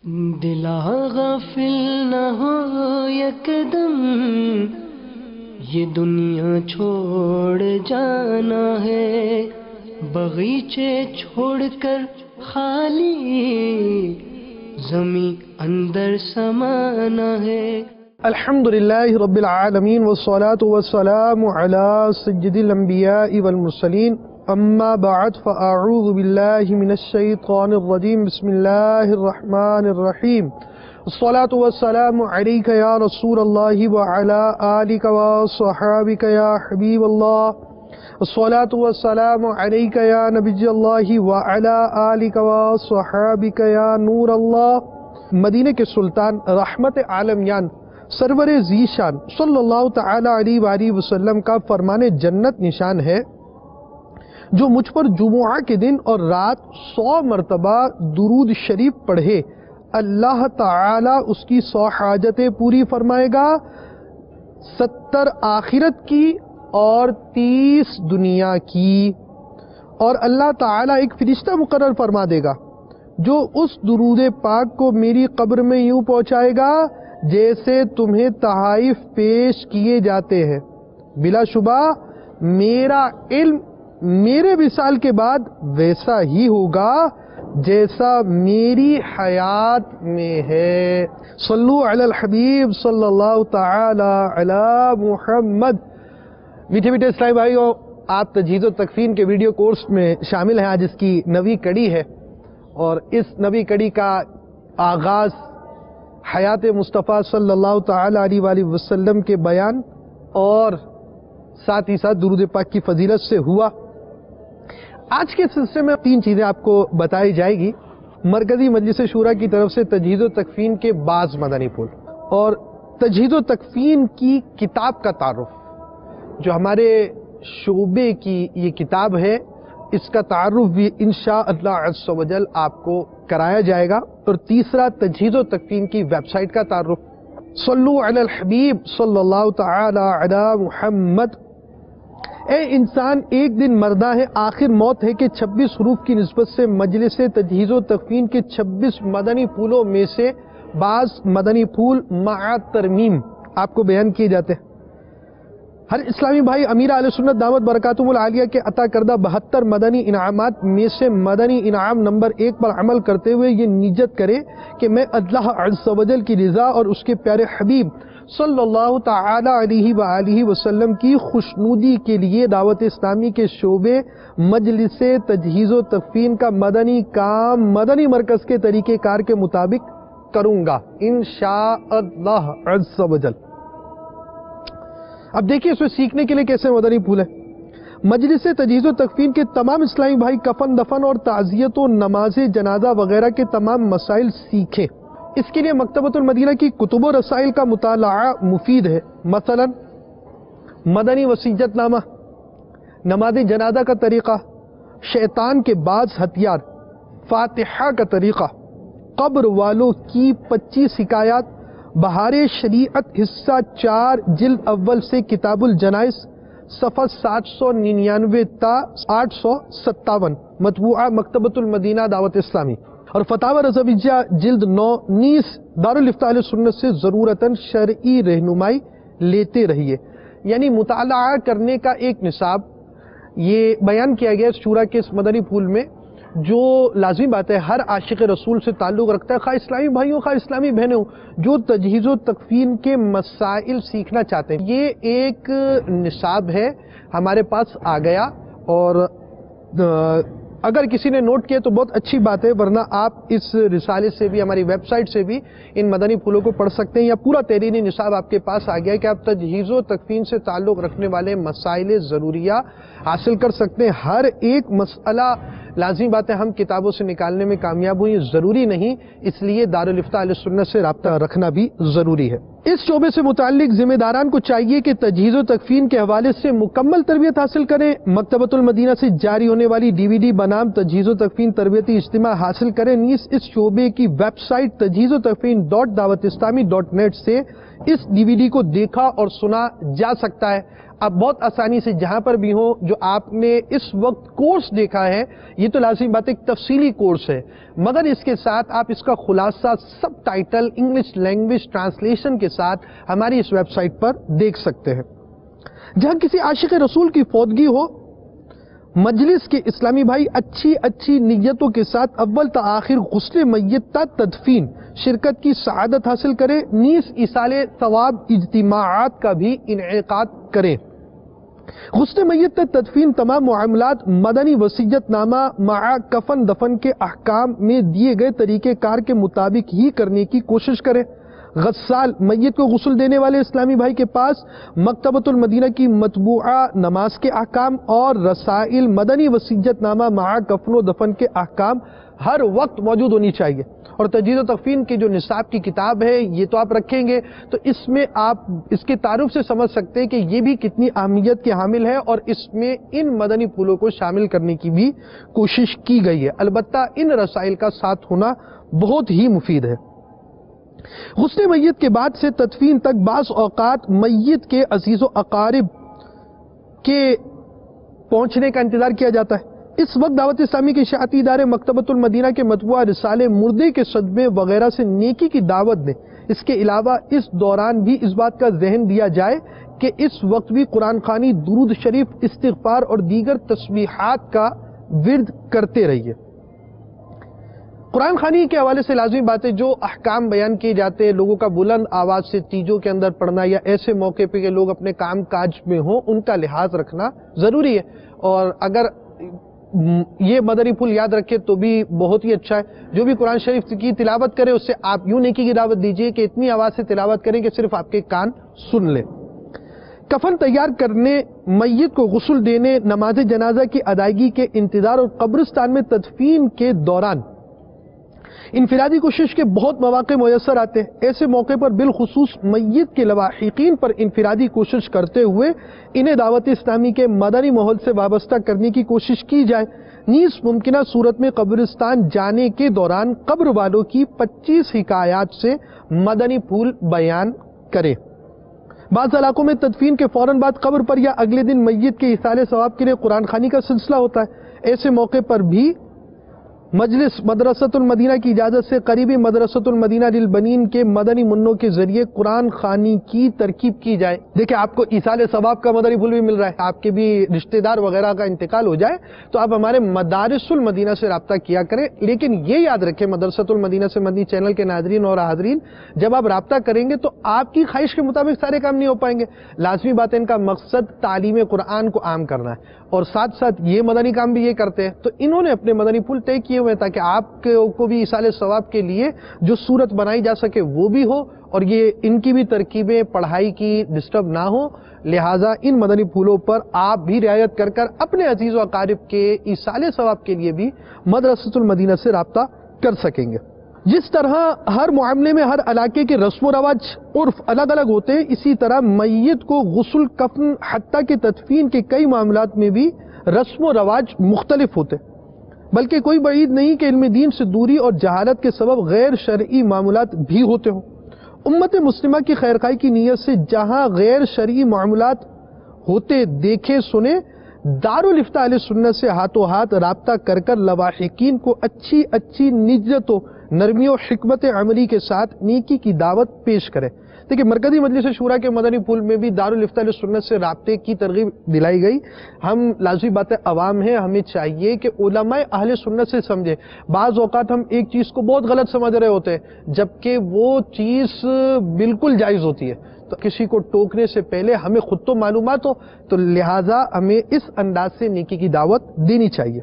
دلا غافل نہ ہو یکدم، یہ دنیا چھوڑ جانا ہے، باغیچے چھوڑ کر خالی زمین اندر سمانا ہے۔ الحمدللہ رب العالمین والصلاة والسلام علی سید الانبیاء والمرسلین، اما بعد فاعوذ باللہ من الشیطان الرجیم، بسم اللہ الرحمن الرحیم۔ الصلاة والسلام علیک یا رسول اللہ وعلی آلک وصحابک یا حبیب اللہ، الصلاة والسلام علیک یا نبی اللہ وعلی آلک وصحابک یا نور اللہ۔ مدینہ کے سلطان رحمت عالمیان سرور ذیشان صلی اللہ تعالی علیہ وآلہ وسلم کا فرمان جنت نشان ہے، جو مجھ پر جمعہ کے دن اور رات 100 مرتبہ درود شریف پڑھے، اللہ تعالی اس کی 100 حاجتیں پوری فرمائے گا، 70 آخرت کی اور 30 دنیا کی، اور اللہ تعالی ایک فرشتہ مقرر فرما دے گا جو اس درود پاک کو میری قبر میں یوں پہنچائے گا جیسے تمہیں تحائف پیش کیے جاتے ہیں۔ بلا شبہ میرا علم میرے وصال کے بعد ویسا ہی ہوگا جیسا میری حیات میں ہے۔ صلو علی الحبیب صلی اللہ تعالی علی محمد۔ میٹھے میٹھے اسلامی بھائیوں، آپ تجہیز و تکفین کے ویڈیو کورس میں شامل ہیں۔ آج اس کی 9ویں کڑی ہے، اور اس 9ویں کڑی کا آغاز حیات مصطفیٰ صلی اللہ تعالی علیہ وآلہ وسلم کے بیان اور ساتھ ہی ساتھ درود پاک کی فضیلت سے ہوا۔ آج کے سلسلے میں 3 چیزیں آپ کو بتائی جائے گی۔ مرکزی مجلس شورا کی طرف سے تجہیز و تکفین کے بعض مدنی پھول، اور تجہیز و تکفین کی کتاب کا تعارف، جو ہمارے شعبے کی یہ کتاب ہے، اس کا تعارف بھی انشاءاللہ عز و جل آپ کو کرایا جائے گا۔ اور تیسرا، تجہیز و تکفین کی ویب سائٹ کا تعارف۔ صلو علی الحبیب صلی اللہ تعالی علی محمد۔ اے انسان، ایک دن مردہ ہے، آخر موت ہے کہ 26 حروف کی نسبت سے مجلس تجہیز و تکفین کے 26 مدنی پھولوں میں سے بعض مدنی پھول مع ترمیم آپ کو بیان کیے جاتے ہیں۔ ہر اسلامی بھائی امیر اہل سنت دامت برکاتہم العالیہ کے عطا کردہ 72 مدنی انعامات میں سے مدنی انعام نمبر 1 پر عمل کرتے ہوئے یہ نیت کرے کہ میں اللہ عز و جل کی رضا اور اس کے پیارے حبیب صلی اللہ تعالی علیہ وآلہ وسلم کی خوشنودی کے لیے دعوت اسلامی کے شعبے مجلس تجہیز و تکفین کا مدنی کام مدنی مرکز کے طریقہ کار کے مطابق کروں گا انشاءاللہ عز و جل۔ اب دیکھیے اس میں سیکھنے کے لیے کیسے مدنی پھول ہے۔ مجلس تجہیز و تکفین کے تمام اسلامی بھائی کفن دفن اور تعزیت و نماز جنازہ وغیرہ کے تمام مسائل سیکھیں۔ اس کے لیے مکتبۃ المدینہ کی کتب و رسائل کا مطالعہ مفید ہے۔ مثلا مدنی وصیت نامہ، نماز جنازہ کا طریقہ، شیطان کے بعض ہتھیار، فاتحہ کا طریقہ، قبر والوں کی 25 حکایات، بہار شریعت حصہ 4 جلد اول سے کتاب الجنائز، صفحہ 799 تا 857، مطبوعہ مکتبۃ المدینہ دعوت اسلامی، اور فتاوی رضویہ جلد 9 نیز دارالفتاء اہل سنت سے ضرورتاً شرعی رہنمائی لیتے رہیے۔ یعنی مطالعہ کرنے کا ایک نصاب یہ بیان کیا گیا شورا کے اس مدنی پھول میں، جو لازمی بات ہے ہر عاشق رسول سے تعلق رکھتا ہے، خواہ اسلامی بھائیوں خواہ اسلامی بہنوں، جو تجہیز و تکفین کے مسائل سیکھنا چاہتے ہیں۔ یہ ایک نصاب ہے ہمارے پاس آ گیا، اور اگر کسی نے نوٹ کیا تو بہت اچھی بات ہے، ورنہ آپ اس رسالے سے بھی ہماری ویب سائٹ سے بھی ان مدنی پھولوں کو پڑھ سکتے ہیں، یا پورا تحریری نصاب آپ کے پاس آ گیا ہے کہ آپ تجہیز و تکفین سے تعلق رکھنے والے مسائل ضروریہ حاصل کر سکتے ہیں۔ ہر ایک مسئلہ لازمی بات ہے ہم کتابوں سے نکالنے میں کامیاب ہوئی ضروری نہیں، اس لیے دارالفتاء اہل سنت سے رابطہ رکھنا بھی ضروری ہے۔ اس شعبے سے متعلق ذمہ داران کو چاہیے کہ تجہیز و تکفین کے حوالے سے مکمل تربیت حاصل کریں، مکتبۃ المدینہ سے جاری ہونے والی DVD بنام تجہیز و تکفین تربیتی اجتماع حاصل کریں، نیز اس شعبے کی ویب سائٹ تجہیز و تکفین .دعوت اسلامی .net سے اس DVD کو دیکھا اور سنا جا سکتا ہے۔ آپ بہت آسانی سے جہاں پر بھی ہوں، جو آپ نے اس وقت کورس دیکھا ہے یہ تو لازمی بات ایک تفصیلی کورس ہے، مگر اس کے ساتھ آپ اس کا خلاصہ سب ٹائٹل انگلش لینگویج ٹرانسلیشن کے ساتھ ہماری اس ویب سائٹ پر دیکھ سکتے ہیں۔ جہاں کسی عاشق رسول کی فوتگی ہو، مجلس کے اسلامی بھائی اچھی نیتوں کے ساتھ اول تا آخر غسل میت تا تدفین شرکت کی سعادت حاصل کرے، نیز ایصال ثواب اجتماعات کا بھی انعقاد کریں۔ غسل میت تا تدفین تمام معاملات مدنی وصیت نامہ مع کفن دفن کے احکام میں دیے گئے طریقہ کار کے مطابق ہی کرنے کی کوشش کرے۔ غسال میت کو غسل دینے والے اسلامی بھائی کے پاس مکتبۃ المدینہ کی مطبوعہ نماز کے احکام اور رسائل مدنی وصیت نامہ مع کفن و دفن کے احکام ہر وقت موجود ہونی چاہیے۔ اور تجوید و تقویم کی جو نصاب کی کتاب ہے یہ تو آپ رکھیں گے تو اس میں آپ اس کے تعارف سے سمجھ سکتے ہیں کہ یہ بھی کتنی اہمیت کے حامل ہے، اور اس میں ان مدنی پھولوں کو شامل کرنے کی بھی کوشش کی گئی ہے۔ البتہ ان رسائل کا ساتھ ہونا بہت ہی مفید ہے۔ غسل میت کے بعد سے تدفین تک بعض اوقات میت کے عزیز و اقارب کے پہنچنے کا انتظار کیا جاتا ہے۔ اس وقت دعوت اسلامی کے اشاعتی ادارے مکتبۃ المدینہ کے مطبوعہ رسالے مردے کے صدمے وغیرہ سے نیکی کی دعوت دیں۔ اس کے علاوہ اس دوران بھی اس بات کا ذہن دیا جائے کہ اس وقت بھی قرآن خوانی، درود شریف، استغفار اور دیگر تسبیحات کا ورد کرتے رہیے۔ قرآن خوانی کے حوالے سے لازمی بات ہے، جو احکام بیان کیے جاتے ہیں لوگوں کا بلند آواز سے تیجوں کے اندر پڑھنا یا ایسے موقع پہ کہ لوگ اپنے کام کاج میں ہوں ان کا لحاظ رکھنا ضروری ہے، اور اگر یہ مدنی پھول یاد رکھے تو بھی بہت ہی اچھا ہے۔ جو بھی قرآن شریف کی تلاوت کرے اس سے آپ یوں نیکی کی دعوت دیجئے کہ اتنی آواز سے تلاوت کریں کہ صرف آپ کے کان سن لیں۔ کفن تیار کرنے، میت کو غسل دینے، نماز جنازہ کی ادائیگی کے انتظار اور قبرستان میں تدفین کے دوران انفرادی کوشش کے بہت مواقع میسر آتے ہیں۔ ایسے موقع پر بالخصوص میت کے لواحقین پر انفرادی کوشش کرتے ہوئے انہیں دعوت اسلامی کے مدنی ماحول سے وابستہ کرنے کی کوشش کی جائے۔ نیز ممکنہ صورت میں قبرستان جانے کے دوران قبر والوں کی 25 حکایات سے مدنی پھول بیان کرے۔ بعض علاقوں میں تدفین کے فوراً بعد قبر پر یا اگلے دن میت کے ایصال ثواب کے لیے قرآن خوانی کا سلسلہ ہوتا ہے۔ ایسے موقع پر بھی مجلس مدرسۃ المدینہ کی اجازت سے قریبی مدرسۃ المدینہ للبنین کے مدنی منوں کے ذریعے قرآن خوانی کی ترکیب کی جائے۔ دیکھیں آپ کو ایصال ثواب کا مدنی پھول بھی مل رہا ہے، آپ کے بھی رشتہ دار وغیرہ کا انتقال ہو جائے تو آپ ہمارے مدارس المدینہ سے رابطہ کیا کریں، لیکن یہ یاد رکھیں مدرسۃ المدینہ سے مدنی چینل کے ناظرین اور حاضرین، جب آپ رابطہ کریں گے تو آپ کی خواہش کے مطابق سارے کام نہیں ہو پائیں گے۔ لازمی بات ہے ان کا مقصد تعلیم قرآن کو عام کرنا ہے، اور ساتھ ساتھ یہ مدنی کام بھی یہ کرتے ہیں، تو انہوں نے اپنے مدنی پھول طے کیے ہوئے تاکہ آپ کو بھی ایصال ثواب کے لیے جو صورت بنائی جا سکے وہ بھی ہو، اور یہ ان کی بھی ترکیبیں پڑھائی کی ڈسٹرب نہ ہو، لہٰذا ان مدنی پھولوں پر آپ بھی رعایت کر کر اپنے عزیز و اقارب کے ایصال ثواب کے لیے بھی مدرسۃ المدینہ سے رابطہ کر سکیں گے۔ جس طرح ہر معاملے میں ہر علاقے کے رسم و رواج عرف الگ الگ ہوتے ہیں، اسی طرح میت کو غسل، کفن، حتیٰ کہ تدفین کے کئی معاملات میں بھی رسم و رواج مختلف ہوتے ہیں۔ بلکہ کوئی بعید نہیں کہ علم دین سے دوری اور جہالت کے سبب غیر شرعی معاملات بھی ہوتے ہوں۔ امت مسلمہ کی خیرخواہی کی نیت سے جہاں غیر شرعی معاملات ہوتے دیکھے سنے، دارالفتہ اہل سنت سے ہاتھوں ہاتھ رابطہ کر کر لواحقین کو اچھی نیت و نرمی و حکمت عملی کے ساتھ نیکی کی دعوت پیش کرے۔ دیکھیں مرکزی مجلس شورا کے مدنی پھول میں بھی دارالفتہ اہل سنت سے رابطے کی ترغیب دلائی گئی۔ ہم لازمی بات ہے عوام ہیں، ہمیں چاہیے کہ علماء اہل سنت سے سمجھے۔ بعض اوقات ہم ایک چیز کو بہت غلط سمجھ رہے ہوتے ہیں جبکہ وہ چیز بالکل جائز ہوتی ہے، تو کسی کو ٹوکنے سے پہلے ہمیں خود تو معلومات ہو، تو لہٰذا ہمیں اس انداز سے نیکی کی دعوت دینی چاہیے۔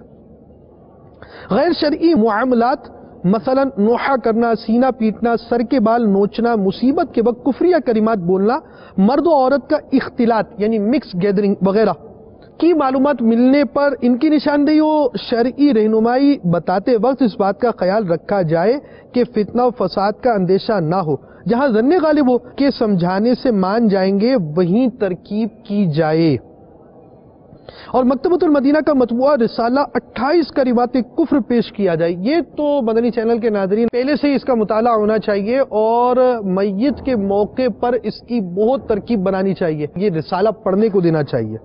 غیر شرعی معاملات مثلا نوحہ کرنا، سینہ پیٹنا، سر کے بال نوچنا، مصیبت کے وقت کفریہ کلمات بولنا، مرد و عورت کا اختلاط یعنی مکس گیدرنگ وغیرہ کی معلومات ملنے پر ان کی نشاندہی و شرعی رہنمائی بتاتے وقت اس بات کا خیال رکھا جائے کہ فتنہ و فساد کا اندیشہ نہ ہو۔ جہاں ظن غالب ہو کہ سمجھانے سے مان جائیں گے وہیں ترکیب کی جائے۔ اور مکتبۃ المدینہ کا مطبوعہ رسالہ 28 کلمات کفر پیش کیا جائے، یہ تو مدنی چینل کے ناظرین پہلے سے ہی اس کا مطالعہ ہونا چاہیے اور میت کے موقع پر اس کی بہت ترکیب بنانی چاہیے، یہ رسالہ پڑھنے کو دینا چاہیے۔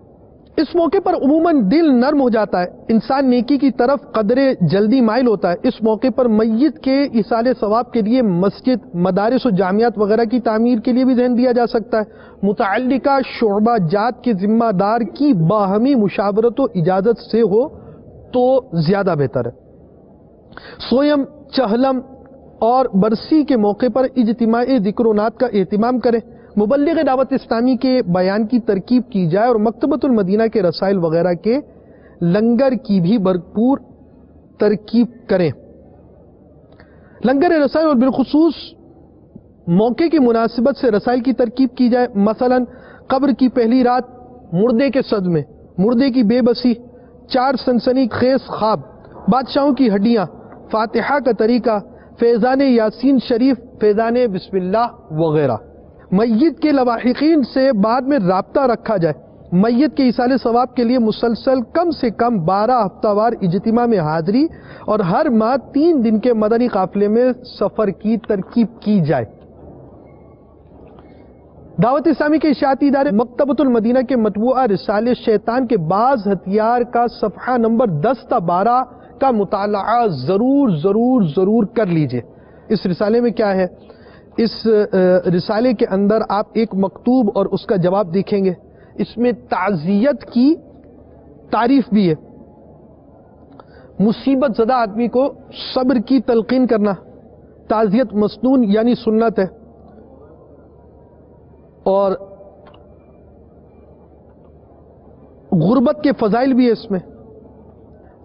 اس موقع پر عموماً دل نرم ہو جاتا ہے، انسان نیکی کی طرف قدرے جلدی مائل ہوتا ہے۔ اس موقع پر میت کے ایصال ثواب کے لیے مسجد، مدارس و جامعات وغیرہ کی تعمیر کے لیے بھی ذہن دیا جا سکتا ہے۔ متعلقہ شعبہ جات کے ذمہ دار کی باہمی مشاورت و اجازت سے ہو تو زیادہ بہتر ہے۔ سویم، چہلم اور برسی کے موقع پر اجتماعی ذکر و نعت کا اہتمام کریں، مبلغ دعوت اسلامی کے بیان کی ترکیب کی جائے اور مکتبۃ المدینہ کے رسائل وغیرہ کے لنگر کی بھی بھرپور ترکیب کریں۔ لنگر رسائل اور بالخصوص موقع کی مناسبت سے رسائل کی ترکیب کی جائے، مثلا قبر کی پہلی رات، مردے کے صدمے، مردے کی بے بسی، 4 سنسنی خیز خواب، بادشاہوں کی ہڈیاں، فاتحہ کا طریقہ، فیضان یاسین شریف، فیضان بسم اللہ وغیرہ۔ میت کے لواحقین سے بعد میں رابطہ رکھا جائے۔ میت کے ایصال ثواب کے لیے مسلسل کم سے کم 12 ہفتہ وار اجتماع میں حاضری اور ہر ماہ 3 دن کے مدنی قافلے میں سفر کی ترکیب کی جائے۔ دعوت اسلامی کے اشاعتی ادارے مکتبۃ المدینہ کے مطبوعہ رسالے شیطان کے بعض ہتھیار کا صفحہ نمبر 10 تا 12 کا مطالعہ ضرور کر لیجئے۔ اس رسالے میں کیا ہے؟ اس رسالے کے اندر آپ ایک مکتوب اور اس کا جواب دیکھیں گے، اس میں تعزیت کی تعریف بھی ہے۔ مصیبت زدہ آدمی کو صبر کی تلقین کرنا، تعزیت مسنون یعنی سنت ہے، اور غربت کے فضائل بھی ہے اس میں،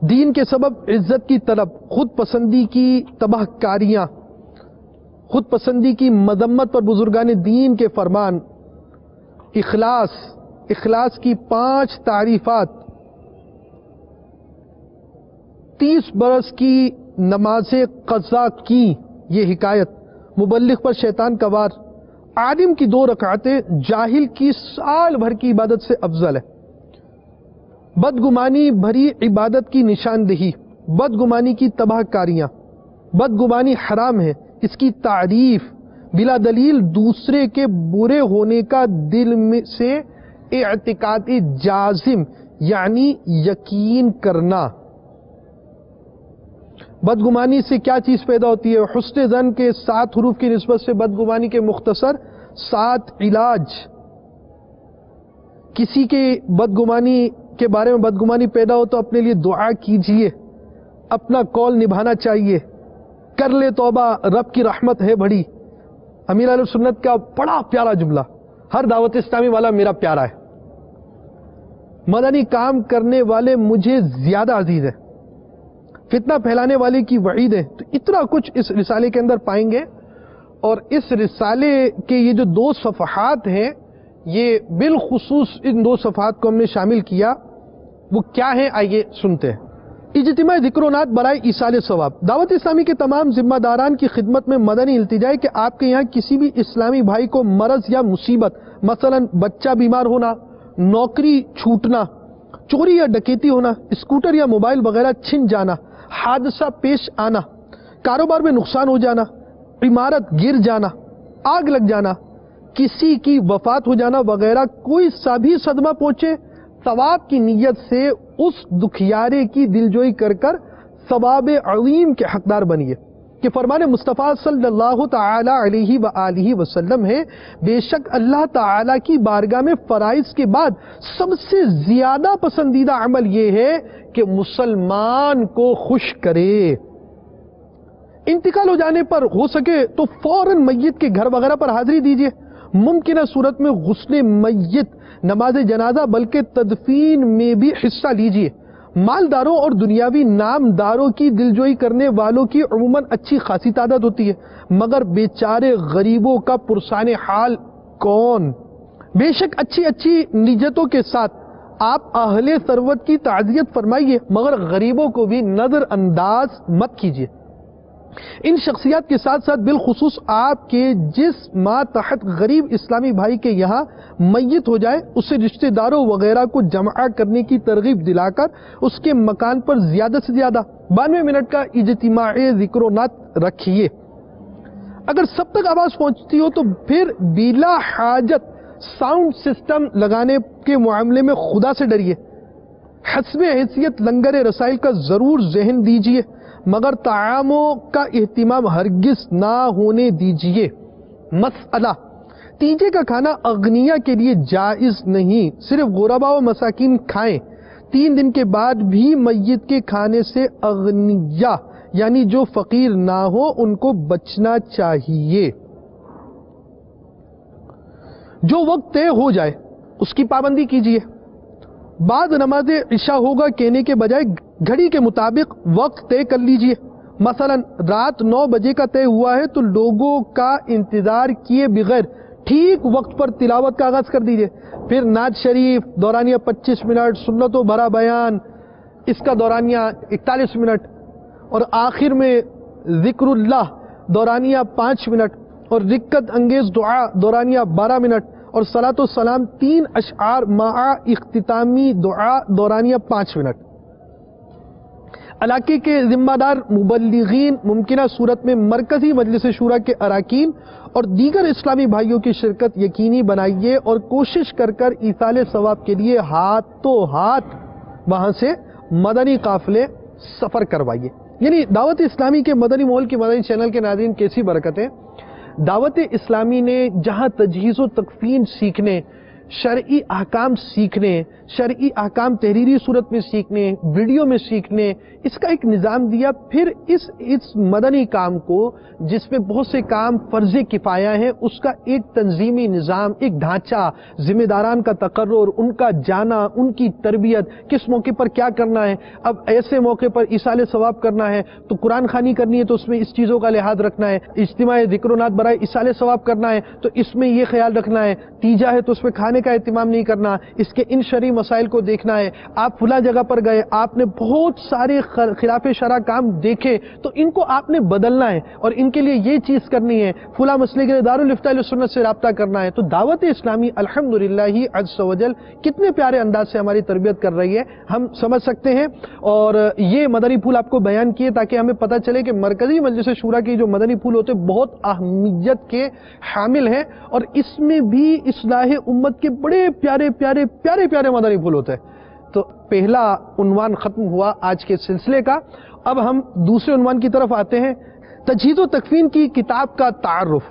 دین کے سبب عزت کی طلب، خود پسندی کی تباہ کاریاں، خود پسندی کی مذمت پر بزرگان دین کے فرمان، اخلاص کی 5 تعریفات، 30 برس کی نماز قضا کی یہ حکایت، مبلغ پر شیطان کا وار، عالم کی 2 رکعتیں جاہل کی سال بھر کی عبادت سے افضل ہے، بدگمانی بھری عبادت کی نشاندہی، بدگمانی کی تباہ کاریاں، بدگمانی حرام ہے، اس کی تعریف، بلا دلیل دوسرے کے برے ہونے کا دل میں سے اعتقاد جازم یعنی یقین کرنا۔ بدگمانی سے کیا چیز پیدا ہوتی ہے؟ حسن ظن کے 7 حروف کی نسبت سے بدگمانی کے مختصر 7 علاج۔ کسی کے بدگمانی کے بارے میں بدگمانی پیدا ہو تو اپنے لیے دعا کیجئے، اپنا قول نبھانا چاہیے، کر لے توبہ، رب کی رحمت ہے بڑی۔ امیر اہل سنت کا بڑا پیارا جملہ، ہر دعوت اسلامی والا میرا پیارا ہے، مدنی کام کرنے والے مجھے زیادہ عزیز ہے، فتنہ پھیلانے والے کی وعید ہے۔ تو اتنا کچھ اس رسالے کے اندر پائیں گے، اور اس رسالے کے یہ جو 2 صفحات ہیں، یہ بالخصوص ان 2 صفحات کو ہم نے شامل کیا، وہ کیا ہیں آئیے سنتے ہیں۔ اجتماع ذکر و نعت برائے ایصال ثواب۔ دعوت اسلامی کے تمام ذمہ داران کی خدمت میں مدنی التجا ہے کہ آپ کے یہاں کسی بھی اسلامی بھائی کو مرض یا مصیبت، مثلا بچہ بیمار ہونا، نوکری چھوٹنا، چوری یا ڈکیتی ہونا، اسکوٹر یا موبائل وغیرہ چھن جانا، حادثہ پیش آنا، کاروبار میں نقصان ہو جانا، عمارت گر جانا، آگ لگ جانا، کسی کی وفات ہو جانا وغیرہ کوئی سا بھی صدمہ پہنچے، ثواب کی نیت سے اس دکھیارے کی دلجوئی کر ثواب عظیم کے حقدار بنیے کہ فرمان مصطفیٰ صلی اللہ تعالی علیہ وآلہ وسلم ہے، بے شک اللہ تعالی کی بارگاہ میں فرائض کے بعد سب سے زیادہ پسندیدہ عمل یہ ہے کہ مسلمان کو خوش کرے۔ انتقال ہو جانے پر ہو سکے تو فوراً میت کے گھر وغیرہ پر حاضری دیجیے، ممکنہ صورت میں غسل میت، نماز جنازہ بلکہ تدفین میں بھی حصہ لیجیے۔ مالداروں اور دنیاوی نامداروں کی دلجوئی کرنے والوں کی عموماً اچھی خاصی تعداد ہوتی ہے، مگر بیچارے غریبوں کا پرسان حال کون؟ بے شک اچھی نیتوں کے ساتھ آپ اہل ثروت کی تعزیت فرمائیے، مگر غریبوں کو بھی نظر انداز مت کیجیے۔ ان شخصیات کے ساتھ ساتھ بالخصوص آپ کے جس ماتحت غریب اسلامی بھائی کے یہاں میت ہو جائے اسے رشتہ داروں وغیرہ کو جمع کرنے کی ترغیب دلا کر اس کے مکان پر زیادہ سے زیادہ 92 منٹ کا اجتماعی ذکر و نعت رکھیے۔ اگر سب تک آواز پہنچتی ہو تو پھر بلا حاجت ساؤنڈ سسٹم لگانے کے معاملے میں خدا سے ڈریے۔ حسب حیثیت لنگر رسائل کا ضرور ذہن دیجیے، مگر طعاموں کا اہتمام ہرگز نہ ہونے دیجیے۔ مسئلہ: تیجے کا کھانا اغنیا کے لیے جائز نہیں، صرف غرباء و مساکین کھائیں۔ 3 دن کے بعد بھی میت کے کھانے سے اغنیا یعنی جو فقیر نہ ہو ان کو بچنا چاہیے۔ جو وقت طے ہو جائے اس کی پابندی کیجیے۔ بعد نماز عشاء ہوگا کہنے کے بجائے گھڑی کے مطابق وقت طے کر لیجیے۔ مثلا رات 9 بجے کا طے ہوا ہے تو لوگوں کا انتظار کیے بغیر ٹھیک وقت پر تلاوت کا آغاز کر دیجیے۔ پھر نعت شریف دورانیہ 25 منٹ، سنت و بھرا بیان اس کا دورانیہ 41 منٹ، اور آخر میں ذکر اللہ دورانیہ 5 منٹ، اور رکت انگیز دعا دورانیہ 12 منٹ، اور صلاۃ و سلام 3 اشعار مع اختتامی دعا دورانیہ 5 منٹ۔ علاقے کے ذمہ دار مبلغین ممکنہ صورت میں مرکزی مجلس شورا کے اراکین اور دیگر اسلامی بھائیوں کی شرکت یقینی بنائیے اور کوشش کر ایصال ثواب کے لیے ہاتھوں ہاتھ وہاں سے مدنی قافلے سفر کروائیے۔ یعنی دعوت اسلامی کے مدنی ماحول کے مدنی چینل کے ناظرین کیسی برکتیں۔ دعوت اسلامی نے جہاں تجہیز و تکفین سیکھنے، شرعی احکام سیکھنے، شرعی احکام تحریری صورت میں سیکھنے، ویڈیو میں سیکھنے، اس کا ایک نظام دیا، پھر اس مدنی کام کو جس میں بہت سے کام فرض کفایہ ہیں اس کا ایک تنظیمی نظام، ایک ڈھانچہ، ذمہ داران کا تقرر، ان کا جانا، ان کی تربیت، کس موقع پر کیا کرنا ہے۔ اب ایسے موقع پر ایصال ثواب کرنا ہے تو قرآن خوانی کرنی ہے تو اس میں اس چیزوں کا لحاظ رکھنا ہے، اجتماع ذکر و نعت برائے ایصال ثواب کرنا ہے تو اس میں یہ خیال رکھنا ہے، تیجا ہے تو اس میں کھانے کا اہتمام نہیں کرنا، اس کے ان شرعی مسائل کو دیکھنا ہے۔ آپ فلاں جگہ پر گئے، آپ نے بہت سارے خلاف شرع کام دیکھے تو ان کو آپ نے بدلنا ہے اور ان کے لیے یہ چیز کرنی ہے، فلاں مسئلے کے لیے دارالفتاء سنت سے رابطہ کرنا ہے۔ تو دعوت اسلامی الحمدللہ عز و جل کتنے پیارے انداز سے ہماری تربیت کر رہی ہے، ہم سمجھ سکتے ہیں۔ اور یہ مدنی پھول آپ کو بیان کیے تاکہ ہمیں پتہ چلے کہ مرکزی مجلس شورا کے جو مدنی پھول ہوتے بہت اہمیت کے حامل ہیں، اور اس میں بھی اصلاح امت کے بڑے پیارے پیارے پیارے پیارے مدنی پھول ہوتے ہیں۔ تو پہلا عنوان ختم ہوا آج کے سلسلے کا، اب ہم دوسرے عنوان کی طرف آتے ہیں، تجہیز و تکفین کی کتاب کا تعارف۔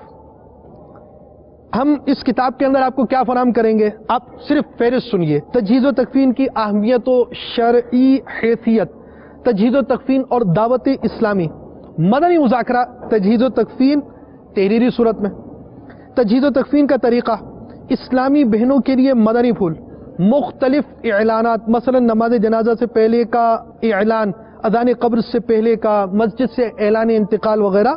ہم اس کتاب کے اندر آپ کو کیا فراہم کریں گے، آپ صرف فہرست سنیے۔ تجہیز و تکفین کی اہمیت و شرعی حیثیت، تجہیز و تکفین اور دعوت اسلامی، مدنی مذاکرہ تجہیز و تکفین تحریری صورت میں، تجہیز و تکفین کا طریقہ، اسلامی بہنوں کے لیے مدنی پھول، مختلف اعلانات، مثلا نماز جنازہ سے پہلے کا اعلان، اذان قبر سے پہلے کا، مسجد سے اعلان انتقال وغیرہ،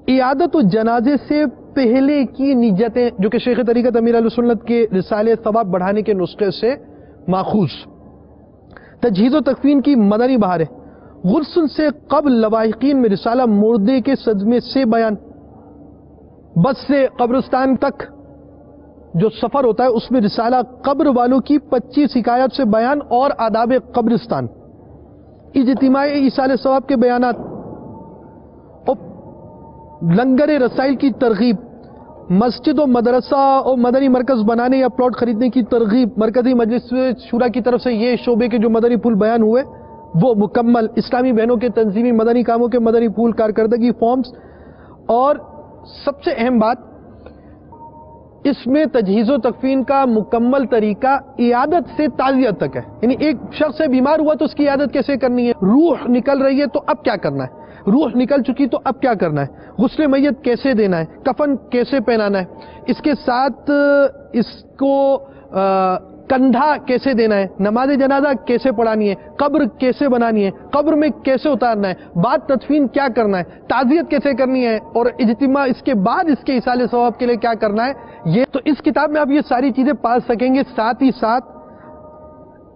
عیادت و جنازے سے پہلے کی نیتیں جو کہ شیخ طریقت امیر اہل سنت کے رسالے ثواب بڑھانے کے نسخے سے ماخوذ، تجہیز و تکفین کی مدنی بہاریں، غسل سے قبل لواحقین میں رسالہ مردے کے صدمے سے بیان، بس سے قبرستان تک جو سفر ہوتا ہے اس میں رسالہ قبر والوں کی 25 حکایات سے بیان اور آداب قبرستان، اجتماعی ایصال ثواب کے بیانات، اور لنگر رسائل کی ترغیب، مسجد و مدرسہ اور مدنی مرکز بنانے یا پلاٹ خریدنے کی ترغیب، مرکزی مجلس شورا کی طرف سے یہ شعبے کے جو مدنی پھول بیان ہوئے وہ مکمل، اسلامی بہنوں کے تنظیمی مدنی کاموں کے مدنی پھول، کارکردگی فارمز، اور سب سے اہم بات اس میں تجہیز و تکفین کا مکمل طریقہ عیادت سے تعزیت تک ہے۔ یعنی ایک شخص سے بیمار ہوا تو اس کی عیادت کیسے کرنی ہے، روح نکل رہی ہے تو اب کیا کرنا ہے، روح نکل چکی تو اب کیا کرنا ہے، غسل میت کیسے دینا ہے، کفن کیسے پہنانا ہے، اس کے ساتھ اس کو کندھا کیسے دینا ہے، نماز جنازہ کیسے پڑھانی ہے، قبر کیسے بنانی ہے، قبر میں کیسے اتارنا ہے، بعد تدفین کیا کرنا ہے، تعزیت کیسے کرنی ہے، اور اجتماع اس کے بعد اس کے ایصال ثواب کے لیے کیا کرنا ہے، یہ تو اس کتاب میں آپ یہ ساری چیزیں پا سکیں گے۔ ساتھ ہی ساتھ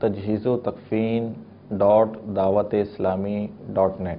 tajheezottakfeen.dawat-islami.net।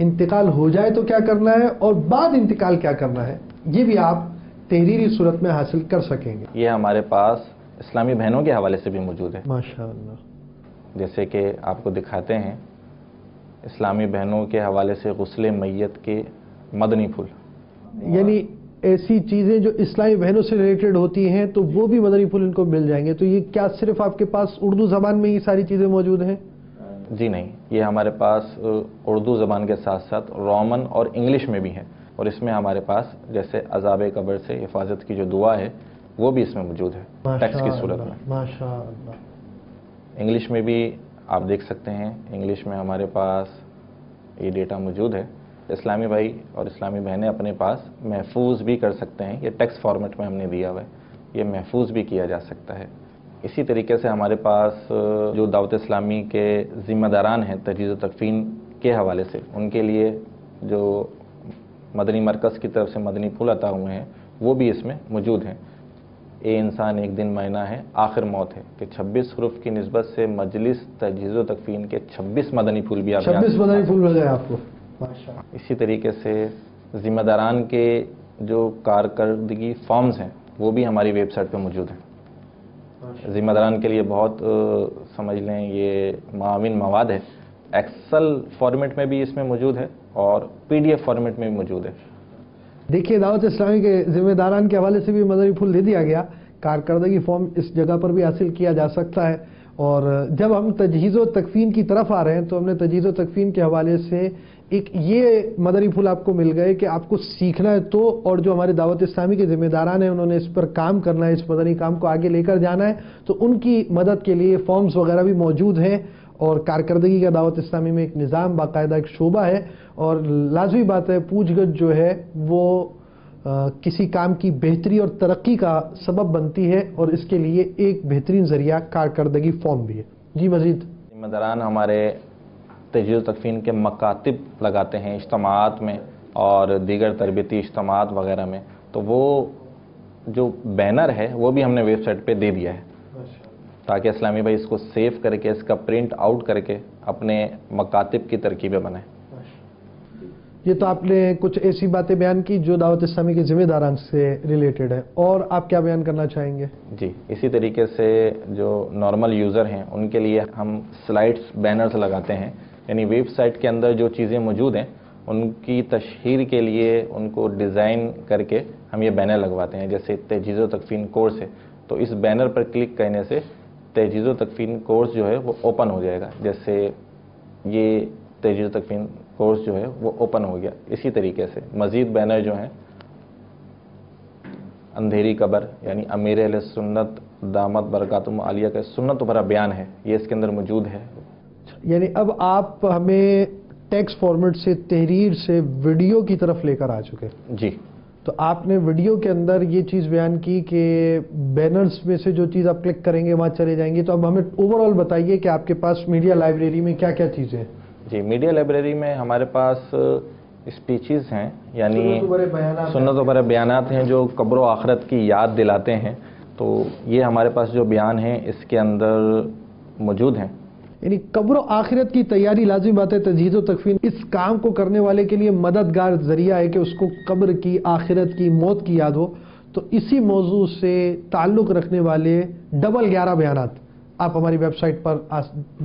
انتقال ہو جائے تو کیا کرنا ہے اور بعد انتقال کیا کرنا ہے، یہ بھی آپ تحریری صورت میں حاصل کر سکیں گے۔ یہ ہمارے پاس اسلامی بہنوں کے حوالے سے بھی موجود ہے، ماشاءاللہ۔ جیسے کہ آپ کو دکھاتے ہیں اسلامی بہنوں کے حوالے سے غسل میت کے مدنی پھول، یعنی ایسی چیزیں جو اسلامی بہنوں سے ریلیٹڈ ہوتی ہیں تو وہ بھی مدنی پھول ان کو مل جائیں گے۔ تو یہ کیا صرف آپ کے پاس اردو زبان میں یہ ساری چیزیں موجود ہیں؟ جی نہیں، یہ ہمارے پاس اردو زبان کے ساتھ ساتھ رومن اور انگلش میں بھی ہے، اور اس میں ہمارے پاس جیسے عذاب قبر سے حفاظت کی جو دعا ہے وہ بھی اس میں موجود ہے ٹیکسٹ کی صورت میں۔ ماشاءاللہ۔ انگلش میں بھی آپ دیکھ سکتے ہیں، انگلش میں ہمارے پاس یہ ڈیٹا موجود ہے۔ اسلامی بھائی اور اسلامی بہنیں اپنے پاس محفوظ بھی کر سکتے ہیں، یہ ٹیکسٹ فارمیٹ میں ہم نے دیا ہوا ہے، یہ محفوظ بھی کیا جا سکتا ہے۔ اسی طریقے سے ہمارے پاس جو دعوت اسلامی کے ذمہ داران ہیں تجہیز و تکفین کے حوالے سے، ان کے لیے جو مدنی مرکز کی طرف سے مدنی پھول عطا ہوئے ہیں وہ بھی اس میں موجود ہیں۔ اے انسان ایک دن معنی ہے آخر موت ہے، کہ 26 حروف کی نسبت سے مجلس تجہیز و تکفین کے 26 مدنی پھول بھی آپ 26 مدنی پھول مل گئے آپ کو، ماشاءاللہ۔ اسی طریقے سے ذمہ داران کے جو کارکردگی فارمز ہیں وہ بھی ہماری ویب سائٹ پہ موجود ہیں۔ ذمہ داران کے لیے بہت سمجھ لیں یہ معاون مواد ہے، ایکسل فارمیٹ میں بھی اس میں موجود ہے اور پی ڈی ایف فارمیٹ میں بھی موجود ہے۔ دیکھیے دعوت اسلامی کے ذمہ داران کے حوالے سے بھی مدنی پھول دے دیا گیا، کارکردگی فارم اس جگہ پر بھی حاصل کیا جا سکتا ہے۔ اور جب ہم تجہیز و تکفین کی طرف آ رہے ہیں تو ہم نے تجہیز و تکفین کے حوالے سے ایک یہ مدنی پھول آپ کو مل گئے کہ آپ کو سیکھنا ہے تو، اور جو ہمارے دعوت اسلامی کے ذمہ داران ہیں انہوں نے اس پر کام کرنا ہے، اس مدنی کام کو آگے لے کر جانا ہے، تو ان کی مدد کے لیے فارمز وغیرہ بھی موجود ہیں۔ اور کارکردگی کا دعوت اسلامی میں ایک نظام، باقاعدہ ایک شعبہ ہے، اور لازمی بات ہے پوچھ گچھ جو ہے وہ کسی کام کی بہتری اور ترقی کا سبب بنتی ہے، اور اس کے لیے ایک بہترین ذریعہ کارکردگی فارم بھی ہے۔ جی مزید ذمہ داران ہمارے تجہیز و تکفین کے مکاتب لگاتے ہیں اجتماعات میں اور دیگر تربیتی اجتماعات وغیرہ میں، تو وہ جو بینر ہے وہ بھی ہم نے ویب سائٹ پہ دے دیا ہے تاکہ اسلامی بھائی اس کو سیو کر کے اس کا پرنٹ آؤٹ کر کے اپنے مکاتب کی ترکیبیں بنائیں۔ یہ تو آپ نے کچھ ایسی باتیں بیان کی جو دعوت اسلامی کے ذمہ داران سے ریلیٹڈ ہے، اور آپ کیا بیان کرنا چاہیں گے؟ جی اسی طریقے سے جو نارمل یوزر ہیں ان کے لیے ہم سلائڈز بینرز لگاتے ہیں، یعنی ویب سائٹ کے اندر جو چیزیں موجود ہیں ان کی تشہیر کے لیے ان کو ڈیزائن کر کے ہم یہ بینر لگواتے ہیں۔ جیسے تجہیز و تکفین کورس ہے تو اس بینر پر کلک کرنے سے تجہیز و تکفین کورس جو ہے وہ اوپن ہو جائے گا، جیسے یہ تجہیز و تکفین کورس جو ہے وہ اوپن ہو گیا۔ اسی طریقے سے مزید بینر جو ہیں اندھیری قبر یعنی امیر اہل سنت دامت برکاتہم عالیہ کا سنت بھرا بیان ہے، یہ اس کے اندر موجود ہے۔ یعنی اب آپ ہمیں ٹیکسٹ فارمیٹ سے، تحریر سے ویڈیو کی طرف لے کر آ چکے۔ جی تو آپ نے ویڈیو کے اندر یہ چیز بیان کی کہ بینرز میں سے جو چیز آپ کلک کریں گے وہاں چلے جائیں گے، تو اب ہمیں اوور آل بتائیے کہ آپ کے پاس میڈیا لائبریری میں کیا کیا چیزیں ہیں؟ جی میڈیا لائبریری میں ہمارے پاس اسپیچز ہیں، یعنی سنت و بھرے بیانات ہیں جو قبر و آخرت کی یاد دلاتے ہیں، تو یہ ہمارے پاس جو بیان ہیں اس کے اندر موجود ہیں۔ یعنی قبر و آخرت کی تیاری لازمی بات ہے، تجہیز و تکفین اس کام کو کرنے والے کے لیے مددگار ذریعہ ہے کہ اس کو قبر کی، آخرت کی، موت کی یاد ہو۔ تو اسی موضوع سے تعلق رکھنے والے 11 بیانات آپ ہماری ویب سائٹ پر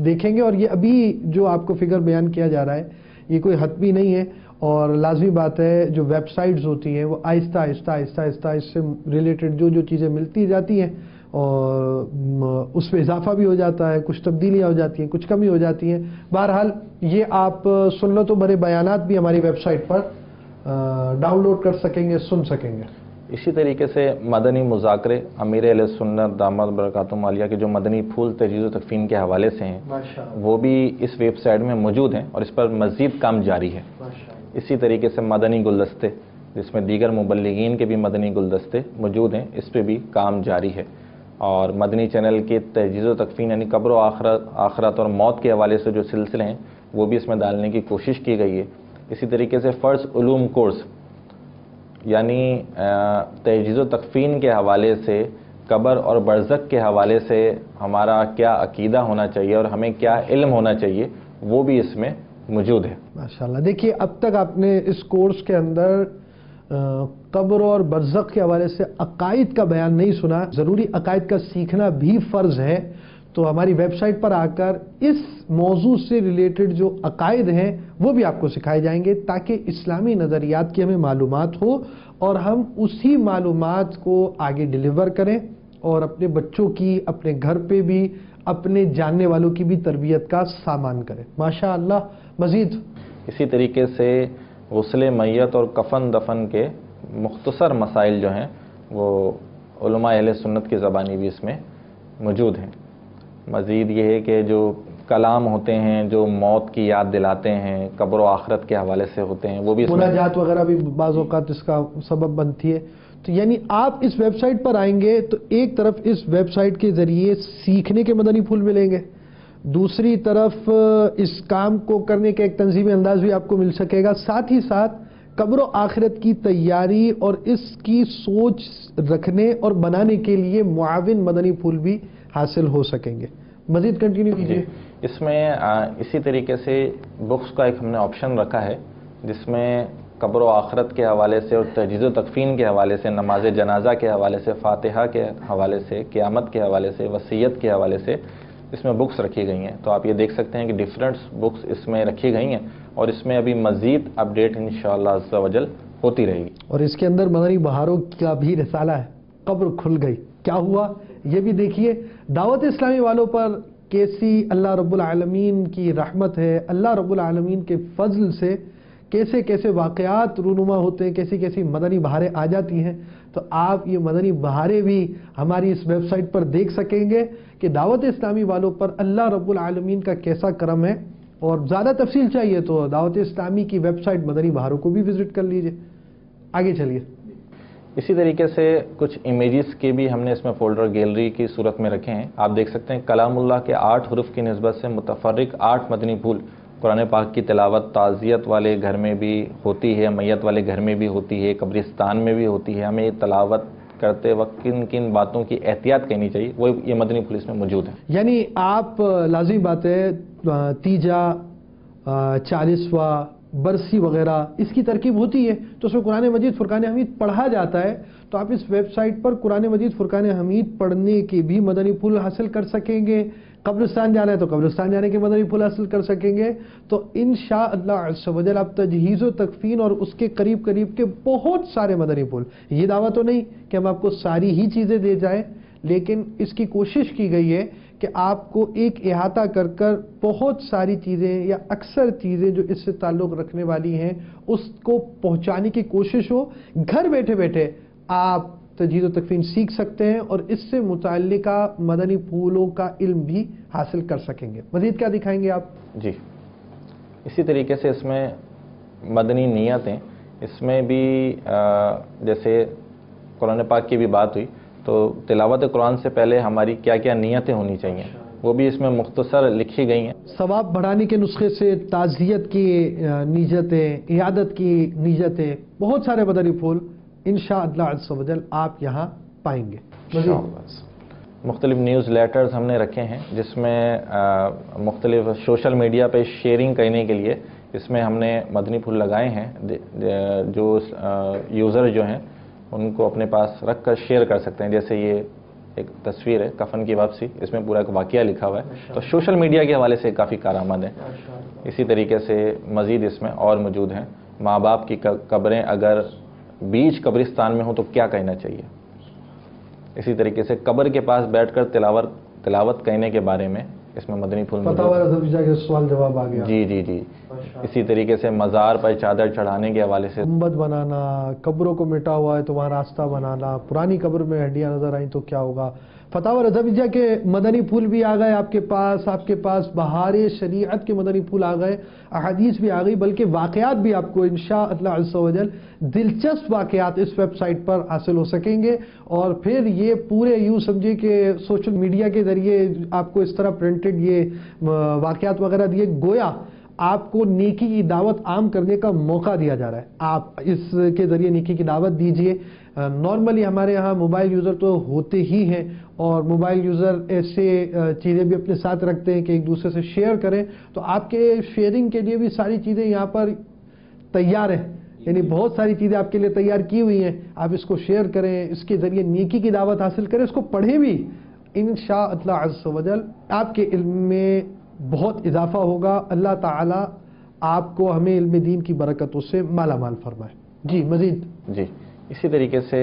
دیکھیں گے، اور یہ ابھی جو آپ کو فگر بیان کیا جا رہا ہے یہ کوئی حتمی نہیں ہے، اور لازمی بات ہے جو ویب سائٹس ہوتی ہیں وہ آہستہ آہستہ آہستہ آہستہ اس سے ریلیٹڈ جو چیزیں ملتی جاتی ہیں اور اس میں اضافہ بھی ہو جاتا ہے، کچھ تبدیلیاں ہو جاتی ہیں، کچھ کمی ہو جاتی ہیں۔ بہرحال یہ آپ سنت و بھرے بیانات بھی ہماری ویب سائٹ پر ڈاؤن لوڈ کر سکیں گے، سن سکیں گے۔ اسی طریقے سے مدنی مذاکرے امیر اہل سنت دامت برکاتہم عالیہ کے جو مدنی پھول تجہیز و تکفین کے حوالے سے ہیں وہ بھی اس ویب سائٹ میں موجود ہیں اور اس پر مزید کام جاری ہے۔ اسی طریقے سے مدنی گلدستے جس میں دیگر مبلغین کے بھی مدنی گلدستے موجود ہیں، اس پہ بھی کام جاری ہے۔ اور مدنی چینل کے تجہیز و تکفین یعنی قبر و آخرت اور موت کے حوالے سے جو سلسلے ہیں وہ بھی اس میں ڈالنے کی کوشش کی گئی ہے۔ اسی طریقے سے فرض علوم کورس یعنی تجہیز و تکفین کے حوالے سے، قبر اور برزخ کے حوالے سے ہمارا کیا عقیدہ ہونا چاہیے اور ہمیں کیا علم ہونا چاہیے وہ بھی اس میں موجود ہے۔ ماشاءاللہ، دیکھیے اب تک آپ نے اس کورس کے اندر قبر اور برزخ کے حوالے سے عقائد کا بیان نہیں سنا۔ ضروری عقائد کا سیکھنا بھی فرض ہے، تو ہماری ویب سائٹ پر آ کر اس موضوع سے ریلیٹڈ جو عقائد ہیں وہ بھی آپ کو سکھائے جائیں گے، تاکہ اسلامی نظریات کی ہمیں معلومات ہو اور ہم اسی معلومات کو آگے ڈیلیور کریں اور اپنے بچوں کی، اپنے گھر پہ بھی، اپنے جاننے والوں کی بھی تربیت کا سامان کریں۔ ماشاءاللہ۔ مزید اسی طریقے سے غسل میت اور کفن دفن کے مختصر مسائل جو ہیں وہ علماء اہل سنت کی زبانی بھی اس میں موجود ہیں۔ مزید یہ ہے کہ جو کلام ہوتے ہیں جو موت کی یاد دلاتے ہیں، قبر و آخرت کے حوالے سے ہوتے ہیں، وہ بھی اس میں مناجات وغیرہ بھی بعض اوقات اس کا سبب بنتی ہے۔ تو یعنی آپ اس ویب سائٹ پر آئیں گے تو ایک طرف اس ویب سائٹ کے ذریعے سیکھنے کے مدنی پھول ملیں گے، دوسری طرف اس کام کو کرنے کا ایک تنظیمی انداز بھی آپ کو مل سکے گا، ساتھ ہی ساتھ قبر و آخرت کی تیاری اور اس کی سوچ رکھنے اور بنانے کے لیے معاون مدنی پھول بھی حاصل ہو سکیں گے۔ مزید کنٹینیو کیجیے۔ اس میں اسی طریقے سے بکس کا ایک ہم نے آپشن رکھا ہے جس میں قبر و آخرت کے حوالے سے اور تجہیز و تکفین کے حوالے سے، نماز جنازہ کے حوالے سے، فاتحہ کے حوالے سے، قیامت کے حوالے سے، وصیت کے حوالے سے اس میں بکس رکھی گئی ہیں۔ تو آپ یہ دیکھ سکتے ہیں کہ ڈیفرنٹ بکس اس میں رکھی گئی ہیں اور اس میں ابھی مزید اپڈیٹ انشاءاللہ عز و جل ہوتی رہے گی۔ اور اس کے اندر مدنی بہاروں کا بھی رسالہ ہے، قبر کھل گئی، کیا ہوا یہ بھی دیکھیے۔ دعوت اسلامی والوں پر کیسی اللہ رب العالمین کی رحمت ہے، اللہ رب العالمین کے فضل سے کیسے کیسے واقعات رونما ہوتے ہیں، کیسی کیسی مدنی بہاریں آ جاتی ہیں۔ تو آپ یہ مدنی بہاریں بھی ہماری اس ویب سائٹ پر دیکھ سکیں گے کہ دعوت اسلامی والوں پر اللہ رب العالمین کا کیسا کرم ہے۔ اور زیادہ تفصیل چاہیے تو دعوت اسلامی کی ویب سائٹ مدنی بہاروں کو بھی وزٹ کر لیجئے۔ آگے چلیے۔ اسی طریقے سے کچھ امیجز کے بھی ہم نے اس میں فولڈر گیلری کی صورت میں رکھے ہیں۔ آپ دیکھ سکتے ہیں کلام اللہ کے 8 حروف کی نسبت سے متفرق 8 مدنی پھول قرآن پاک کی تلاوت تعزیت والے گھر میں بھی ہوتی ہے، میت والے گھر میں بھی ہوتی ہے، قبرستان میں بھی ہوتی ہے۔ ہمیں یہ تلاوت کرتے وقت کن کن باتوں کی احتیاط کرنی چاہیے، وہ یہ مدنی پھول اس میں موجود ہیں۔ یعنی آپ لازمی بات ہے تیجا، 40واں، برسی وغیرہ اس کی ترکیب ہوتی ہے، تو اس میں قرآن مجید فرقان حمید پڑھا جاتا ہے۔ تو آپ اس ویب سائٹ پر قرآن مجید فرقان حمید پڑھنے کے بھی مدنی پھول حاصل کر سکیں گے۔ قبرستان جانا ہے تو قبرستان جانے کے مدنی پھول حاصل کر سکیں گے۔ تو انشاءاللہ عز و جل آپ تجہیز و تکفین اور اس کے قریب قریب کے بہت سارے مدنی پھول، یہ دعویٰ تو نہیں کہ ہم آپ کو ساری ہی چیزیں دے جائیں، لیکن اس کی کوشش کی گئی ہے کہ آپ کو ایک احاطہ کر کر بہت ساری چیزیں یا اکثر چیزیں جو اس سے تعلق رکھنے والی ہیں اس کو پہنچانے کی کوشش ہو۔ گھر بیٹھے بیٹھے آپ تجہیز و تکفین سیکھ سکتے ہیں اور اس سے متعلقہ مدنی پھولوں کا علم بھی حاصل کر سکیں گے۔ مزید کیا دکھائیں گے آپ؟ جی اسی طریقے سے اس میں مدنی نیتیں، اس میں بھی جیسے قرآن پاک کی بھی بات ہوئی تو تلاوت قرآن سے پہلے ہماری کیا کیا نیتیں ہونی چاہیے وہ بھی اس میں مختصر لکھی گئی ہیں۔ ثواب بڑھانے کے نسخے سے تعزیت کی نیتیں، عیادت کی نیتیں، بہت سارے مدنی پھول انشاءاللہ عز و جل آپ یہاں پائیں گے۔ مختلف نیوز لیٹرز ہم نے رکھے ہیں جس میں مختلف سوشل میڈیا پہ شیئرنگ کرنے کے لیے اس میں ہم نے مدنی پھول لگائے ہیں، جو یوزر جو ہیں ان کو اپنے پاس رکھ کر شیئر کر سکتے ہیں۔ جیسے یہ ایک تصویر ہے کفن کی واپسی، اس میں پورا ایک واقعہ لکھا ہوا ہے، تو سوشل میڈیا کے حوالے سے کافی کارآمد ہے۔ اسی طریقے سے مزید اس میں اور موجود ہیں، ماں باپ کی قبریں اگر بیچ قبرستان میں ہوں تو کیا کہنا چاہیے۔ اسی طریقے سے قبر کے پاس بیٹھ کر تلاوت کرنے کے بارے میں اس میں مدنی پھول سوال جواب آ گیا۔ جی اسی طریقے سے مزار پر چادر چڑھانے کے حوالے سے گنبد بنانا، قبروں کو مٹا ہوا ہے تو وہاں راستہ بنانا، پرانی قبر میں ہڈیاں نظر آئیں تو کیا ہوگا۔ فتاوی رضویہ کے مدنی پھول بھی آ گئے آپ کے پاس بہار شریعت کے مدنی پھول آ گئے، احادیث بھی آ گئی، بلکہ واقعات بھی آپ کو انشاءاللہ عز و جل دلچسپ واقعات اس ویب سائٹ پر حاصل ہو سکیں گے۔ اور پھر یہ پورے یوں سمجھے کہ سوشل میڈیا کے ذریعے آپ کو اس طرح پرنٹڈ یہ واقعات وغیرہ دیے، گویا آپ کو نیکی کی دعوت عام کرنے کا موقع دیا جا رہا ہے. آپ اس کے ذریعے نیکی کی دعوت دیجئے. نارملی ہمارے یہاں موبائل یوزر تو ہوتے ہی ہیں، اور موبائل یوزر ایسے چیزیں بھی اپنے ساتھ رکھتے ہیں کہ ایک دوسرے سے شیئر کریں. تو آپ کے شیئرنگ کے لیے بھی ساری چیزیں یہاں پر تیار ہیں، یعنی بہت ساری چیزیں آپ کے لیے تیار کی ہوئی ہیں. آپ اس کو شیئر کریں، اس کے ذریعے نیکی کی دعوت حاصل کریں، اس کو پڑھیں بھی. انشاءاللہ عز و جل آپ کے علم میں بہت اضافہ ہوگا. اللہ تعالی آپ کو ہمیں علم دین کی برکتوں سے مالا مال فرمائے. جی مزید. جی اسی طریقے سے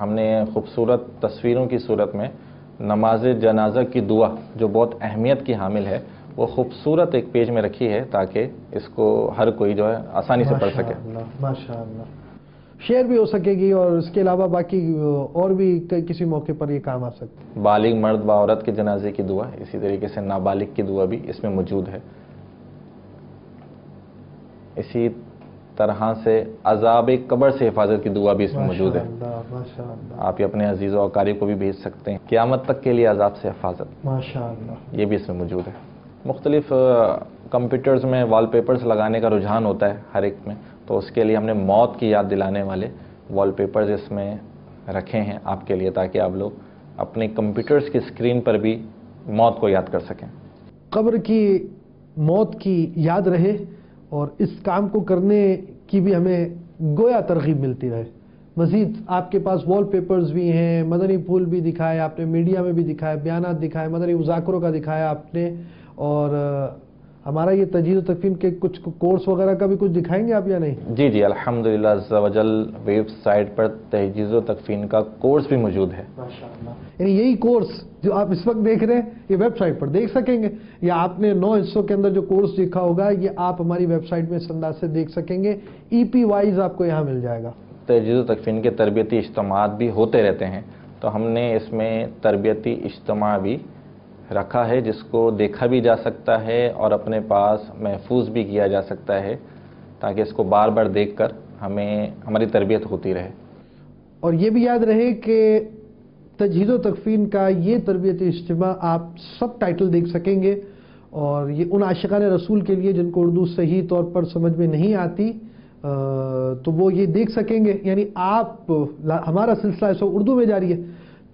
ہم نے خوبصورت تصویروں کی صورت میں نماز جنازہ کی دعا جو بہت اہمیت کی حامل ہے وہ خوبصورت ایک پیج میں رکھی ہے تاکہ اس کو ہر کوئی جو ہے آسانی سے پڑھ سکے. ماشاءاللہ شیئر بھی ہو سکے گی، اور اس کے علاوہ باقی اور بھی کسی موقع پر یہ کام آ سکتا ہے. بالغ مرد و عورت کے جنازے کی دعا، اسی طریقے سے نابالغ کی دعا بھی اس میں موجود ہے. اسی طرح سے عذاب قبر سے حفاظت کی دعا بھی اس میں موجود ہے. آپ یہ اپنے عزیز و اقارب کو بھی بھیج سکتے ہیں. قیامت تک کے لیے عذاب سے حفاظت، ماشاءاللہ یہ بھی اس میں موجود ہے. مختلف کمپیوٹرز میں وال پیپرز لگانے کا رجحان ہوتا ہے ہر ایک میں، تو اس کے لیے ہم نے موت کی یاد دلانے والے وال پیپرز اس میں رکھے ہیں آپ کے لیے، تاکہ آپ لوگ اپنے کمپیوٹرز کی اسکرین پر بھی موت کو یاد کر سکیں. قبر کی موت کی یاد رہے، اور اس کام کو کرنے کی بھی ہمیں گویا ترغیب ملتی رہے. مزید آپ کے پاس وال پیپرز بھی ہیں، مدنی پھول بھی دکھائے آپ نے، میڈیا میں بھی دکھائے، بیانات دکھائے، مدنی مذاکروں کا دکھایا آپ نے، اور ہمارا یہ تجہیز و تکفین کے کچھ کورس وغیرہ کا بھی کچھ دکھائیں گے آپ یا نہیں؟ جی جی الحمدللہ عز و جل ویب سائٹ پر تجہیز و تکفین کا کورس بھی موجود ہے. یعنی یہی کورس جو آپ اس وقت دیکھ رہے ہیں یہ ویب سائٹ پر دیکھ سکیں گے، یا آپ نے 9 حصوں کے اندر جو کورس دیکھا ہوگا یہ آپ ہماری ویب سائٹ میں اس انداز سے دیکھ سکیں گے. ای پی وائز آپ کو یہاں مل جائے گا. تجہیز و تکفین کے تربیتی اجتماعات بھی ہوتے رہتے ہیں، تو ہم نے اس میں تربیتی اجتماع بھی رکھا ہے جس کو دیکھا بھی جا سکتا ہے اور اپنے پاس محفوظ بھی کیا جا سکتا ہے، تاکہ اس کو بار بار دیکھ کر ہماری تربیت ہوتی رہے. اور یہ بھی یاد رہے کہ تجہیز و تکفین کا یہ تربیتی اجتماع آپ سب ٹائٹل دیکھ سکیں گے، اور یہ ان عاشقان رسول کے لیے جن کو اردو صحیح طور پر سمجھ میں نہیں آتی تو وہ یہ دیکھ سکیں گے. یعنی آپ ہمارا سلسلہ ایسا اردو میں جاری ہے،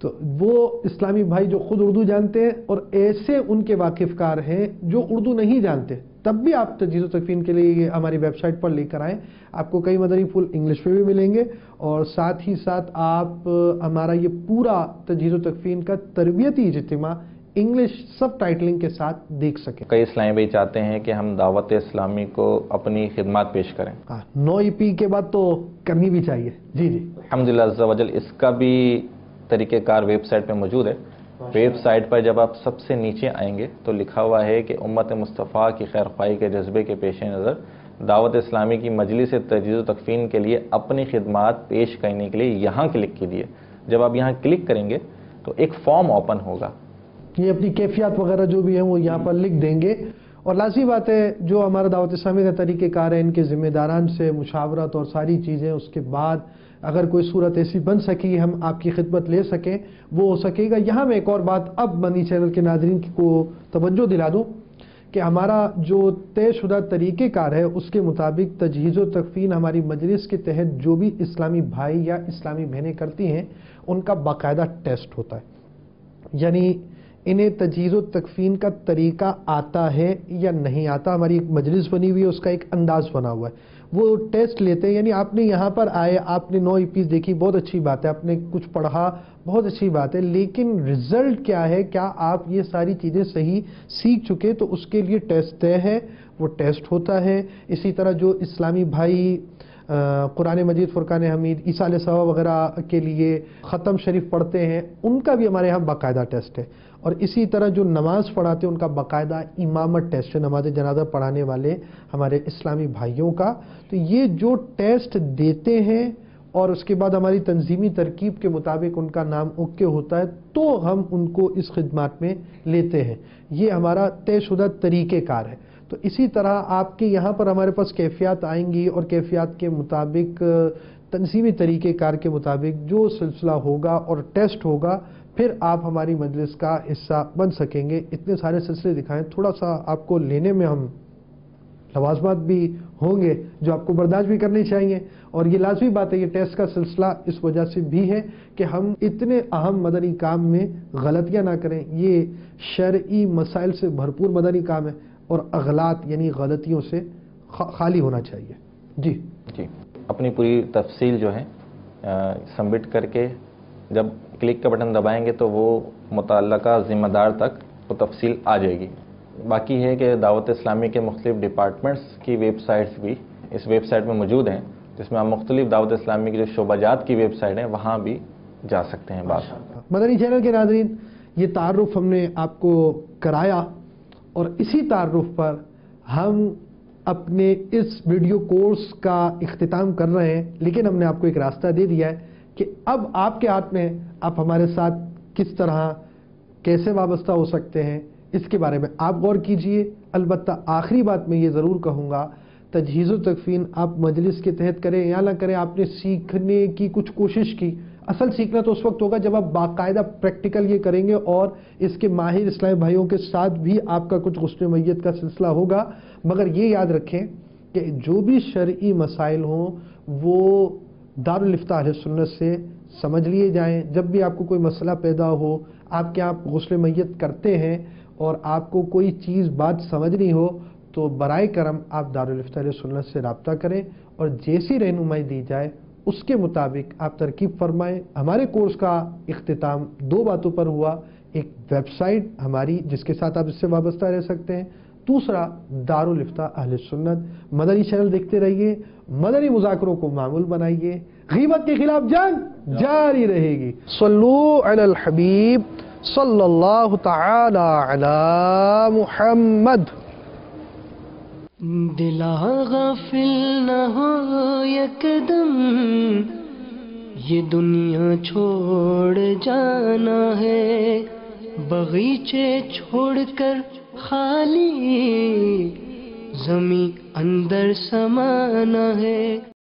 تو وہ اسلامی بھائی جو خود اردو جانتے ہیں اور ایسے ان کے واقف کار ہیں جو اردو نہیں جانتے، تب بھی آپ تجہیز و تکفین کے لیے یہ ہماری ویب سائٹ پر لے کر آئیں. آپ کو کئی مدنی پھول انگلش میں بھی ملیں گے، اور ساتھ ہی ساتھ آپ ہمارا یہ پورا تجہیز و تکفین کا تربیتی اجتماع انگلش سب ٹائٹلنگ کے ساتھ دیکھ سکیں. کئی اسلامی بھائی چاہتے ہیں کہ ہم دعوت اسلامی کو اپنی خدمات پیش کریں. 9 ای پی کے بعد تو کرنی بھی چاہیے. جی جی الحمدللہ عز و جل اس کا بھی طریقہ کار ویب سائٹ پہ موجود ہے. ویب سائٹ پر جب آپ سب سے نیچے آئیں گے تو لکھا ہوا ہے کہ امت مصطفیٰ کی خیر خواہی کے جذبے کے پیش نظر دعوت اسلامی کی مجلس تجہیز و تکفین کے لیے اپنی خدمات پیش کرنے کے لیے یہاں کلک کیجیے. جب آپ یہاں کلک کریں گے تو ایک فارم اوپن ہوگا، یہ اپنی کیفیات وغیرہ جو بھی ہیں وہ یہاں پر لکھ دیں گے. اور لازمی بات ہے جو ہمارا دعوت اسلامی کا طریقہ کار ہے، ان کے ذمہ داران سے مشاورت اور ساری چیزیں، اس کے بعد اگر کوئی صورت ایسی بن سکی ہم آپ کی خدمت لے سکیں وہ ہو سکے گا. یہاں میں ایک اور بات اب منی چینل کے ناظرین کو توجہ دلا دوں کہ ہمارا جو طے شدہ طریقہ کار ہے اس کے مطابق تجہیز و تکفین ہماری مجلس کے تحت جو بھی اسلامی بھائی یا اسلامی بہنیں کرتی ہیں ان کا باقاعدہ ٹیسٹ ہوتا ہے. یعنی انہیں تجہیز و تکفین کا طریقہ آتا ہے یا نہیں آتا، ہماری ایک مجلس بنی ہوئی ہے، اس کا ایک انداز بنا ہوا ہے، وہ ٹیسٹ لیتے ہیں. یعنی آپ نے یہاں پر آئے، آپ نے 9 ای پیز دیکھی، بہت اچھی بات ہے، آپ نے کچھ پڑھا، بہت اچھی بات ہے، لیکن رزلٹ کیا ہے؟ کیا آپ یہ ساری چیزیں صحیح سیکھ چکے؟ تو اس کے لیے ٹیسٹ طے ہے، وہ ٹیسٹ ہوتا ہے. اسی طرح جو اسلامی بھائی قرآن مجید، فرقان حمید، ایصال ثواب وغیرہ کے لیے ختم شریف پڑھتے ہیں ان کا بھی ہمارے ہاں باقاعدہ ٹیسٹ ہے. اور اسی طرح جو نماز پڑھاتے ہیں ان کا باقاعدہ امامت ٹیسٹ ہے، نماز جنازہ پڑھانے والے ہمارے اسلامی بھائیوں کا. تو یہ جو ٹیسٹ دیتے ہیں اور اس کے بعد ہماری تنظیمی ترکیب کے مطابق ان کا نام اوکے ہوتا ہے تو ہم ان کو اس خدمات میں لیتے ہیں. یہ ہمارا طے شدہ طریقہ کار ہے. تو اسی طرح آپ کے یہاں پر ہمارے پاس کیفیات آئیں گی اور کیفیات کے مطابق تنظیمی طریقہ کار کے مطابق جو سلسلہ ہوگا اور ٹیسٹ ہوگا پھر آپ ہماری مجلس کا حصہ بن سکیں گے۔ اتنے سارے سلسلے دکھائیں، تھوڑا سا آپ کو لینے میں ہم لوازمات بھی ہوں گے جو آپ کو برداشت بھی کرنی چاہیے، اور یہ لازمی بات ہے، یہ ٹیسٹ کا سلسلہ اس وجہ سے بھی ہے کہ ہم اتنے اہم مدنی کام میں غلطیاں نہ کریں۔ یہ شرعی مسائل سے بھرپور مدنی کام ہے اور اغلاط یعنی غلطیوں سے خالی ہونا چاہیے۔ جی اپنی پوری تفصیل جو ہے سبمٹ کر کے جب کلک کا بٹن دبائیں گے تو وہ متعلقہ ذمہ دار تک وہ تفصیل آ جائے گی۔ باقی ہے کہ دعوت اسلامی کے مختلف ڈپارٹمنٹس کی ویب سائٹس بھی اس ویب سائٹ میں موجود ہیں، جس میں آپ مختلف دعوت اسلامی کی جو شعبہ جات کی ویب سائٹ ہیں وہاں بھی جا سکتے ہیں۔ بات مدنی چینل کے ناظرین، یہ تعارف ہم نے آپ کو کرایا، اور اسی تعارف پر ہم اپنے اس ویڈیو کورس کا اختتام کر رہے ہیں، لیکن ہم نے آپ کو ایک راستہ دے دیا ہے کہ اب آپ کے ہاتھ میں آپ ہمارے ساتھ کس طرح کیسے وابستہ ہو سکتے ہیں، اس کے بارے میں آپ غور کیجئے۔ البتہ آخری بات میں یہ ضرور کہوں گا، تجہیز و تکفین آپ مجلس کے تحت کریں یا نہ کریں، آپ نے سیکھنے کی کچھ کوشش کی۔ اصل سیکھنا تو اس وقت ہوگا جب آپ باقاعدہ پریکٹیکل یہ کریں گے، اور اس کے ماہر اسلامی بھائیوں کے ساتھ بھی آپ کا کچھ غسل میت کا سلسلہ ہوگا۔ مگر یہ یاد رکھیں کہ جو بھی شرعی مسائل ہوں وہ دارالافتاء اہل سنت سے سمجھ لیے جائیں۔ جب بھی آپ کو کوئی مسئلہ پیدا ہو، آپ کے آپ غسل میت کرتے ہیں اور آپ کو کوئی چیز بات سمجھنی ہو، تو برائے کرم آپ دارالافتاء اہل سنت سے رابطہ کریں، اور جیسی رہنمائی دی جائے اس کے مطابق آپ ترکیب فرمائیں۔ ہمارے کورس کا اختتام دو باتوں پر ہوا، ایک ویب سائٹ ہماری جس کے ساتھ آپ اس سے وابستہ رہ سکتے ہیں، دوسرا دارالافتاء اہل سنت۔ مدنی چینل دیکھتے رہیے، مدنی مذاکروں کو معمول بنائیے، غیبت کے خلاف جنگ جاری رہے گی۔ صلو علی الحبیب صلی اللہ تعالی علی محمد۔ دلا غافل نہ ہو یکدم، یہ دنیا چھوڑ جانا ہے، باغیچے چھوڑ کر خالی زمیں اندر سمانا ہے۔